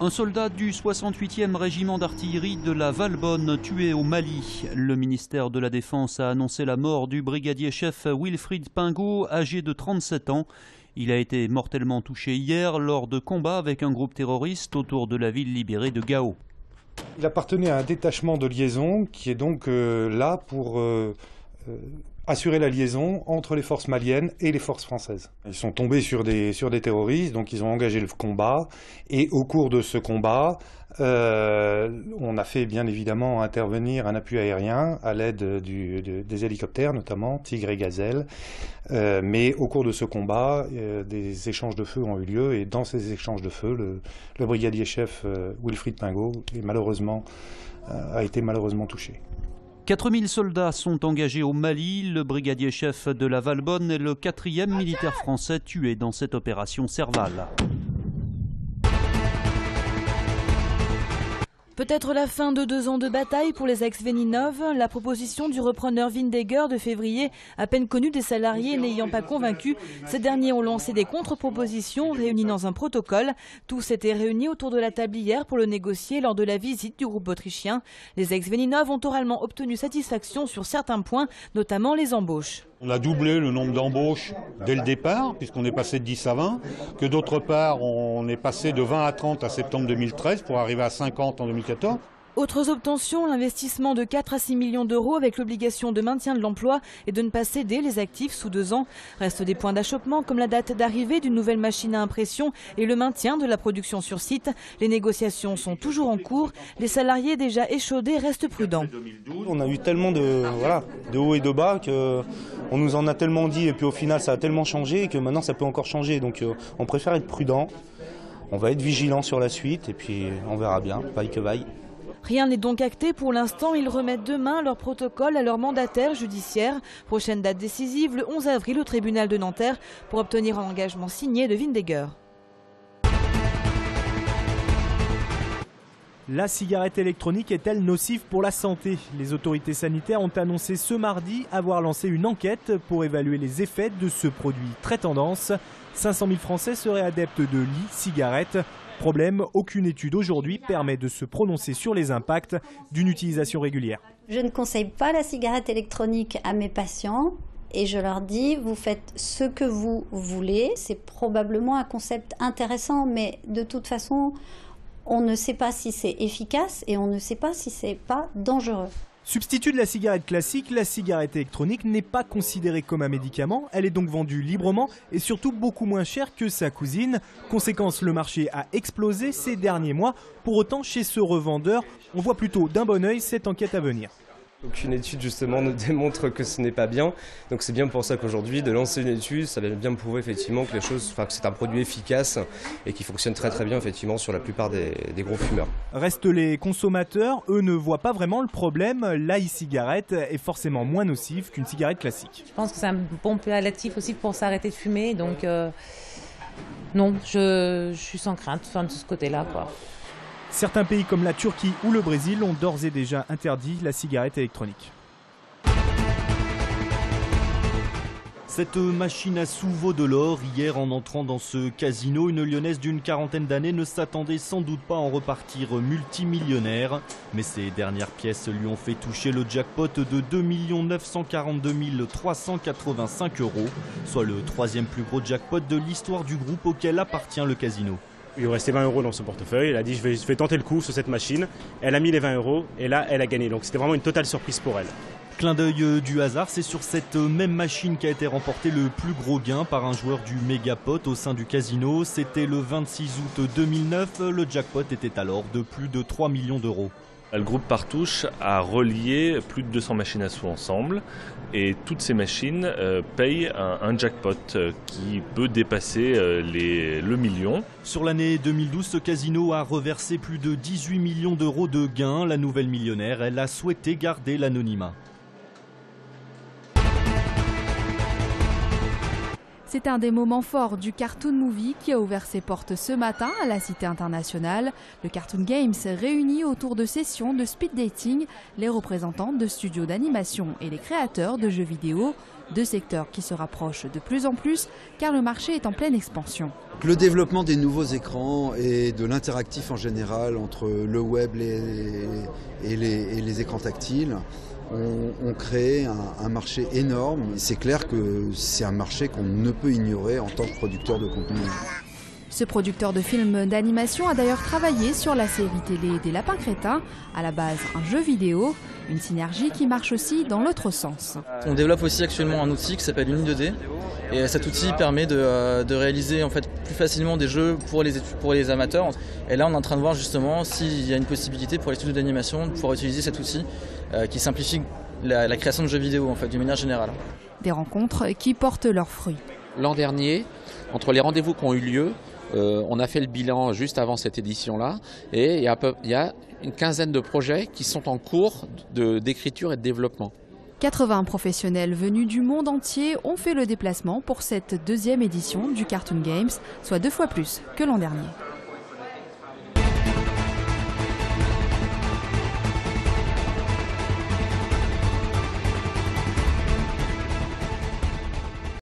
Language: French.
Un soldat du 68e régiment d'artillerie de la Valbonne tué au Mali. Le ministère de la Défense a annoncé la mort du brigadier-chef Wilfried Pingot, âgé de 37 ans. Il a été mortellement touché hier lors de combats avec un groupe terroriste autour de la ville libérée de Gao. Il appartenait à un détachement de liaison qui est donc là pour assurer la liaison entre les forces maliennes et les forces françaises. Ils sont tombés sur des terroristes, donc ils ont engagé le combat. Et au cours de ce combat, on a fait bien évidemment intervenir un appui aérien à l'aide des hélicoptères, notamment Tigre et Gazelle. Mais au cours de ce combat, des échanges de feu ont eu lieu. Et dans ces échanges de feu, le brigadier-chef Wilfried Pingot a été malheureusement touché. 4000 soldats sont engagés au Mali. Le brigadier-chef de la Valbonne est le 4e militaire français tué dans cette opération Serval. Peut-être la fin de 2 ans de bataille pour les ex-Veninov. La proposition du repreneur Windegger de février, à peine connue des salariés n'ayant pas convaincu, ces derniers ont lancé des contre-propositions réunies dans un protocole. Tous étaient réunis autour de la table hier pour le négocier lors de la visite du groupe autrichien. Les ex-Veninov ont oralement obtenu satisfaction sur certains points, notamment les embauches. On a doublé le nombre d'embauches dès le départ, puisqu'on est passé de 10 à 20, que d'autre part, on est passé de 20 à 30 à septembre 2013 pour arriver à 50 en 2014. Autres obtentions, l'investissement de 4 à 6 millions d'euros avec l'obligation de maintien de l'emploi et de ne pas céder les actifs sous 2 ans. Restent des points d'achoppement comme la date d'arrivée d'une nouvelle machine à impression et le maintien de la production sur site. Les négociations sont toujours en cours. Les salariés déjà échaudés restent prudents. On a eu tellement de hauts et de bas qu'on nous en a tellement dit et puis au final ça a tellement changé que maintenant ça peut encore changer. Donc on préfère être prudent. On va être vigilant sur la suite et puis on verra bien, vaille que vaille. Rien n'est donc acté pour l'instant. Ils remettent demain leur protocole à leur mandataire judiciaire. Prochaine date décisive, le 11 avril au tribunal de Nanterre pour obtenir un engagement signé de Windegger. La cigarette électronique est-elle nocive pour la santé? Les autorités sanitaires ont annoncé ce mardi avoir lancé une enquête pour évaluer les effets de ce produit très tendance. 500 000 Français seraient adeptes de l'e-cigarette. Problème, aucune étude aujourd'hui permet de se prononcer sur les impacts d'une utilisation régulière. Je ne conseille pas la cigarette électronique à mes patients et je leur dis vous faites ce que vous voulez. C'est probablement un concept intéressant, mais de toute façon, on ne sait pas si c'est efficace et on ne sait pas si c'est pas dangereux. Substitut de la cigarette classique, la cigarette électronique n'est pas considérée comme un médicament. Elle est donc vendue librement et surtout beaucoup moins chère que sa cousine. Conséquence, le marché a explosé ces derniers mois. Pour autant, chez ce revendeur, on voit plutôt d'un bon œil cette enquête à venir. Aucune étude justement ne démontre que ce n'est pas bien. Donc c'est bien pour ça qu'aujourd'hui, de lancer une étude, ça va bien prouver effectivement que que c'est un produit efficace et qui fonctionne très très bien effectivement sur la plupart des gros fumeurs. Restent les consommateurs, eux ne voient pas vraiment le problème. La e-cigarette est forcément moins nocive qu'une cigarette classique. Je pense que c'est un bon palliatif aussi pour s'arrêter de fumer. Donc non, je suis sans crainte de ce côté-là, quoi. Certains pays comme la Turquie ou le Brésil ont d'ores et déjà interdit la cigarette électronique. Cette machine à sous vaut de l'or. Hier, en entrant dans ce casino, une Lyonnaise d'une quarantaine d'années ne s'attendait sans doute pas à en repartir multimillionnaire. Mais ces dernières pièces lui ont fait toucher le jackpot de 2 942 385 €, soit le 3e plus gros jackpot de l'histoire du groupe auquel appartient le casino. Il lui restait 20 € dans son portefeuille, elle a dit je vais tenter le coup sur cette machine, elle a mis les 20 € et là elle a gagné, donc c'était vraiment une totale surprise pour elle. Clin d'œil du hasard, c'est sur cette même machine qu'a été remporté le plus gros gain par un joueur du Mégapot au sein du casino. C'était le 26 août 2009, le jackpot était alors de plus de 3 millions d'euros. Le groupe Partouche a relié plus de 200 machines à sous ensemble et toutes ces machines payent un jackpot qui peut dépasser le million. Sur l'année 2012, ce casino a reversé plus de 18 millions d'euros de gains. La nouvelle millionnaire, elle a souhaité garder l'anonymat. C'est un des moments forts du Cartoon Movie qui a ouvert ses portes ce matin à la Cité internationale. Le Cartoon Games réunit autour de sessions de speed dating les représentants de studios d'animation et les créateurs de jeux vidéo. Deux secteurs qui se rapprochent de plus en plus car le marché est en pleine expansion. Le développement des nouveaux écrans et de l'interactif en général entre le web et les écrans tactiles ont créé un marché énorme. C'est clair que c'est un marché qu'on ne peut ignorer en tant que producteur de contenu. Ce producteur de films d'animation a d'ailleurs travaillé sur la série télé des Lapins Crétins, à la base un jeu vidéo, une synergie qui marche aussi dans l'autre sens. On développe aussi actuellement un outil qui s'appelle Uni2D et cet outil permet de réaliser en fait plus facilement des jeux pour les amateurs. Et là on est en train de voir justement s'il y a une possibilité pour les studios d'animation de pouvoir utiliser cet outil qui simplifie la création de jeux vidéo en fait d'une manière générale. Des rencontres qui portent leurs fruits. L'an dernier, entre les rendez-vous qui ont eu lieu, on a fait le bilan juste avant cette édition-là et il y a une quinzaine de projets qui sont en cours d'écriture et de développement. 80 professionnels venus du monde entier ont fait le déplacement pour cette deuxième édition du Cartoon Games, soit 2 fois plus que l'an dernier.